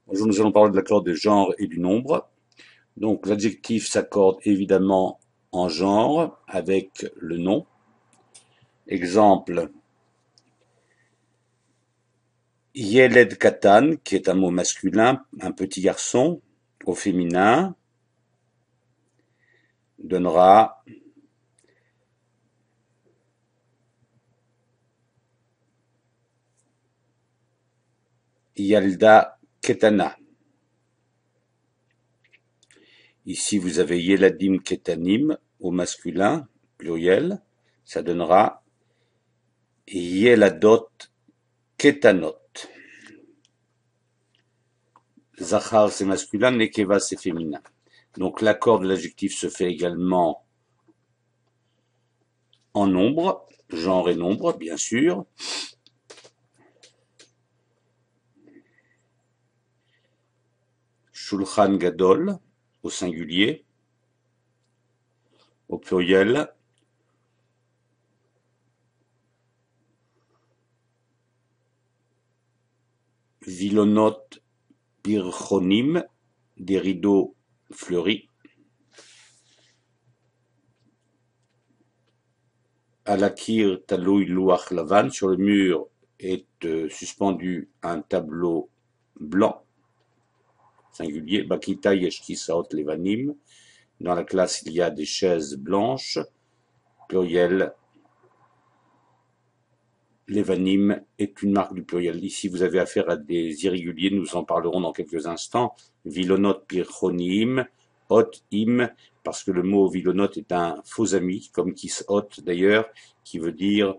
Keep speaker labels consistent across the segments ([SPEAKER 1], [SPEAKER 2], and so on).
[SPEAKER 1] Aujourd'hui, nous allons parler de l'accord des genres et du nombre. Donc, l'adjectif s'accorde évidemment en genre avec le nom. Exemple, Yeled Katan, qui est un mot masculin, un petit garçon, au féminin, donnera Yalda Ketana. Ici, vous avez Yeladim Ketanim au masculin, pluriel. Ça donnera Yeladot Ketanot. Zachar, c'est masculin, Nekeva, c'est féminin. Donc, l'accord de l'adjectif se fait également en nombre, genre et nombre, bien sûr. Shulchan Gadol, au singulier. Au pluriel, Vilonot Birchonim, des rideaux fleuris. Alakir Taloui Louach Lavan, sur le mur est suspendu un tableau blanc, singulier. Bakita Yeshki Saot Levanim, dans la classe il y a des chaises blanches, pluriel. Levanim est une marque du pluriel. Ici, vous avez affaire à des irréguliers, nous en parlerons dans quelques instants. Vilonot pirchonim, hot im, parce que le mot vilonot est un faux ami, comme kishot d'ailleurs, qui veut dire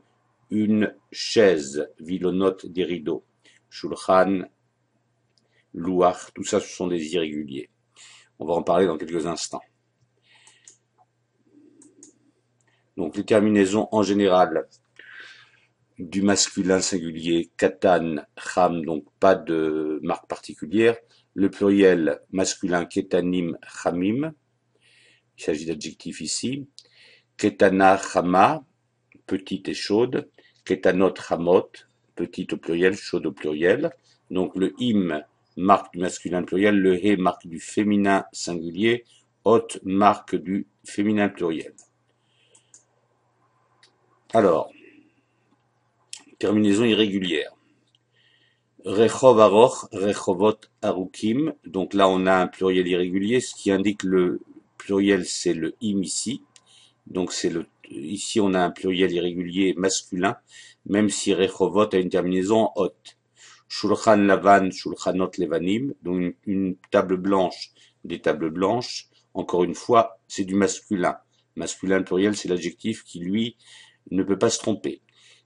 [SPEAKER 1] une chaise. Vilonot des rideaux. Shulchan, louach, tout ça, ce sont des irréguliers. On va en parler dans quelques instants. Donc, les terminaisons en général du masculin singulier, katan, cham, donc pas de marque particulière. Le pluriel masculin, ketanim, chamim. Il s'agit d'adjectifs ici. Ketana, chama, petite et chaude. Ketanot, chamot, petite au pluriel, chaude au pluriel. Donc le im, marque du masculin pluriel. Le he, marque du féminin singulier. Hot, marque du féminin pluriel. Alors, terminaison irrégulière. Rechov aroch, rechovot arukim. Donc là, on a un pluriel irrégulier, ce qui indique le pluriel, c'est le im ici. Donc ici, on a un pluriel irrégulier masculin, même si rechovot a une terminaison en hot. Shulchan lavan, shulchanot levanim. Donc une table blanche, des tables blanches. Encore une fois, c'est du masculin. Masculin pluriel, c'est l'adjectif qui, lui, ne peut pas se tromper.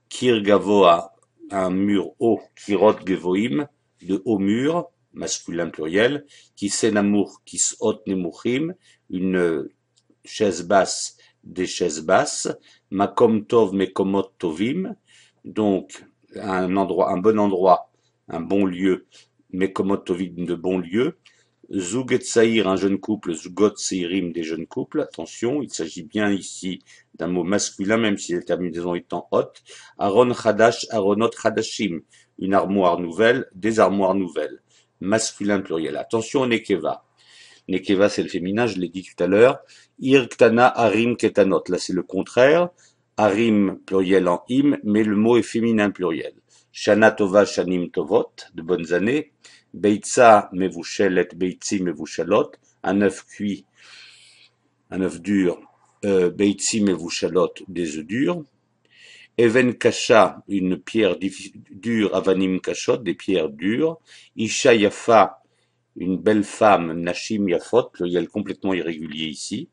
[SPEAKER 1] Kir gavoa, un mur haut, kirot gevoim, de haut mur, masculin pluriel, kisenamour, kisot nemuchim, une chaise basse, des chaises basses, makom tov, mekomot tovim, donc un bon endroit, un bon lieu, mekomot tovim, de bons lieux, Zug et Tsaïr, un jeune couple, Zugot Seirim, des jeunes couples. Attention, il s'agit bien ici d'un mot masculin, même si la terminaison est en hot. Aron Chadash, Aronot Chadashim, une armoire nouvelle, des armoires nouvelles. Masculin pluriel. Attention, Nekeva. Nekeva, c'est le féminin, je l'ai dit tout à l'heure. Irktana, Arim, Ketanot. Là, c'est le contraire. Arim, pluriel en im, mais le mot est féminin pluriel. Shana Tova, Shanim Tovot, de bonnes années. Beitza mevushelet, beitzi mevushalot, un œuf cuit, un œuf dur, beitzi mevushalot, des œufs durs. Even kasha, une pierre dure, avanim kashot, des pierres dures. Isha yafa, une belle femme, nashim yafot, pluriel complètement irrégulier ici.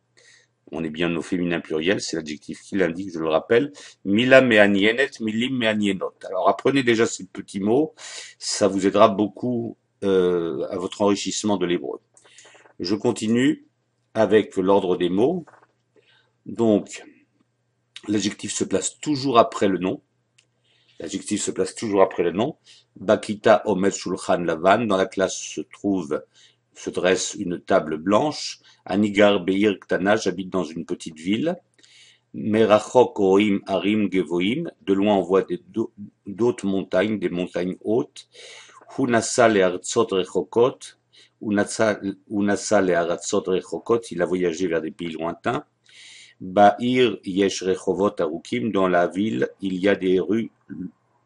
[SPEAKER 1] On est bien au féminin pluriel, c'est l'adjectif qui l'indique, je le rappelle. Mila meanienet, milim meanienot. Alors apprenez déjà ces petits mots, ça vous aidera beaucoup à votre enrichissement de l'hébreu. Je continue avec l'ordre des mots. Donc, l'adjectif se place toujours après le nom. L'adjectif se place toujours après le nom. Bakita omet shulchan lavan. Dans la classe se dresse une table blanche. Anigar beir ktana, j'habite dans une petite ville. Merachok oim arim gevoim. De loin on voit d'autres montagnes, des montagnes hautes. הוא נסע לארצות רחוקות, הוא נסע לארצות רחוקות, il a voyagé vers des pays lointains. בעיר יש רחובות ארוכים, dans la ville, il y a des rues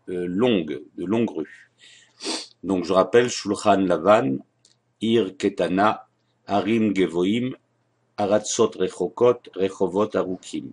[SPEAKER 1] longues, de longues rues. Donc je rappelle, Shulchan Lavan, Ir Ketana, Arim Gevoim, Aratzot Rechokot, Rechovot Arukim.